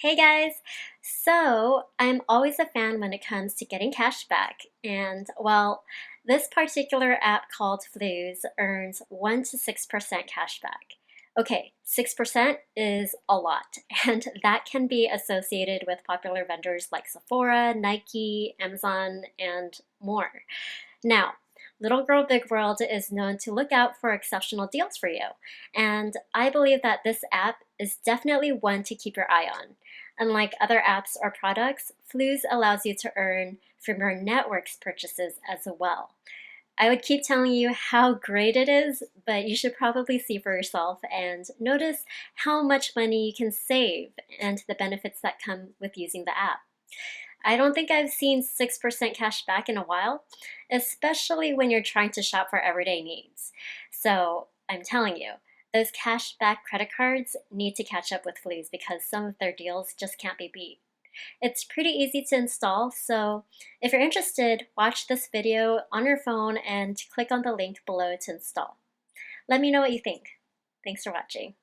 Hey guys! So, I'm always a fan when it comes to getting cash back, and well, this particular app called Flues earns 1 to 6% cash back. Okay, 6% is a lot, and that can be associated with popular vendors like Sephora, Nike, Amazon, and more. Now, Little Girl Big World is known to look out for exceptional deals for you, and I believe that this app is definitely one to keep your eye on. Unlike other apps or products, Flues allows you to earn from your network's purchases as well. I would keep telling you how great it is, but you should probably see for yourself and notice how much money you can save and the benefits that come with using the app. I don't think I've seen 6% cash back in a while, especially when you're trying to shop for everyday needs. So I'm telling you, those cash back credit cards need to catch up with Fleas because some of their deals just can't be beat. It's pretty easy to install, so if you're interested, watch this video on your phone and click on the link below to install. Let me know what you think. Thanks for watching.